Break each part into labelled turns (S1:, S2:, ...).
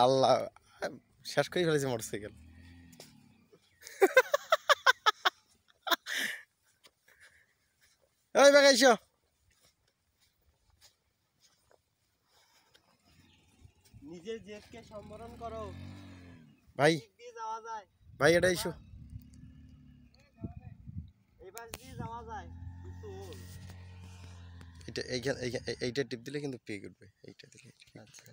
S1: আল্লাহ শেষ করে ফেলেছে মোটরসাইকেল। এই ভাই আইসো।
S2: নিজের জেদকে সম্বরণ করো
S1: ভাই
S2: যাওয়া যায়
S1: ভাই এটা আইসো।
S2: এই পাশ দিয়ে যাওয়া যায় কিন্তু
S1: এটা এইটা টিপ দিলে কিন্তু পেয়ে উঠবে। এইটা দিলে আচ্ছা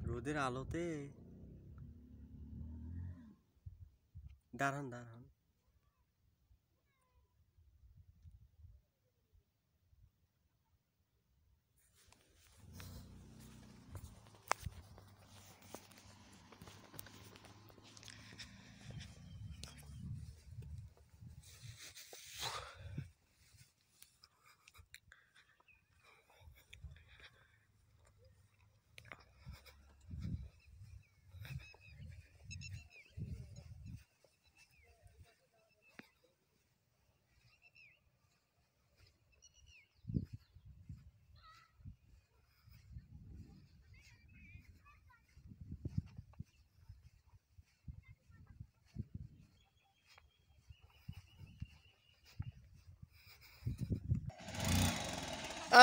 S2: রোদের আলোতে দাঁড়ান দাঁড়ান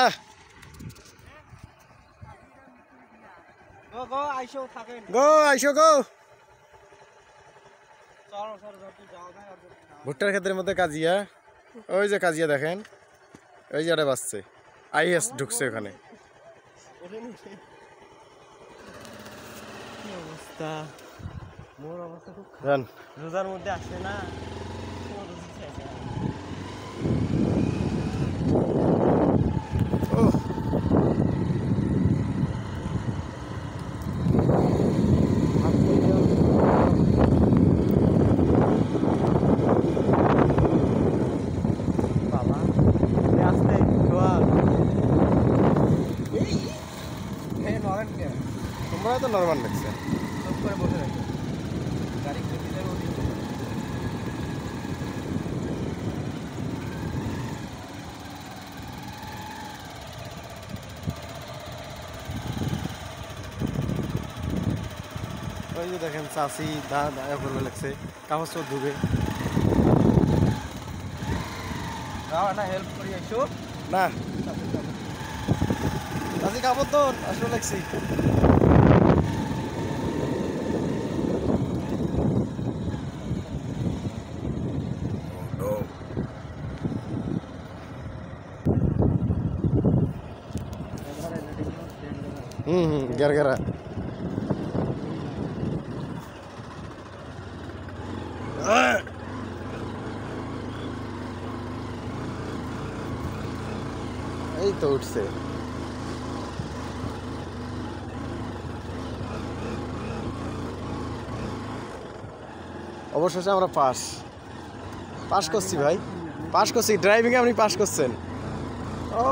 S1: আহ
S2: গো আইসো থাকেন
S1: গো আইসো গো।
S2: চলো চলো তুই যাও না
S1: ভুট্টার ক্ষেতের মধ্যে কাজিয়া, ওই যে কাজিয়া দেখেন, ওই যে এটা বাজছে, আইএস ঢুকছে ওখানে।
S2: কি অবস্থা, মোর অবস্থা খুব খারাপ। রোজার মধ্যে আসে না
S1: তোমরা তো নরমাল লাগছে।
S2: বসে রাখো গাড়ি
S1: ওই যে দেখেন চাষি দাদা করবে লাগছে, কাগজ তো ধুবে
S2: না হেল্প করি আইসো
S1: না চাষি কাপড় তো আসলে লাগছি। গেরা এই তো উঠছে। অবশেষে আমরা পাস করছি ভাই, পাস করছি ড্রাইভিং এ। আপনি পাস করছেন। ও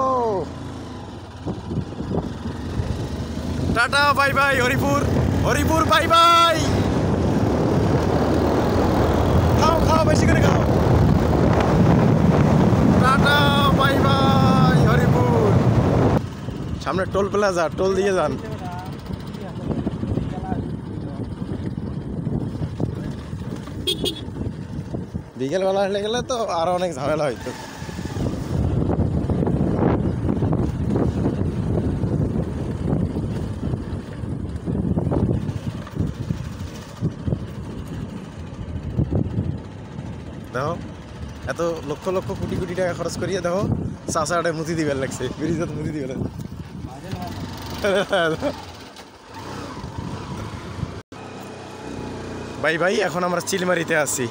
S1: tata bye bye, Haripur Haripur bye bye. খাও খাও বেশি করে খাও। Tata bye bye Haripur. সামনে টোল প্লাজা, টোল দিয়ে যান। বিকেলবেলা হলে গেলে তো আরো অনেক ঝামেলা হইতো। দেখো এত লক্ষ লক্ষ কোটি কোটি টাকা খরচ করিয়ে দেখো চাষাটা মুতি দিবার লাগছে, ব্রিজে মুতি দিবে। ভাই ভাই এখন আমরা চিলমারিতে আছি।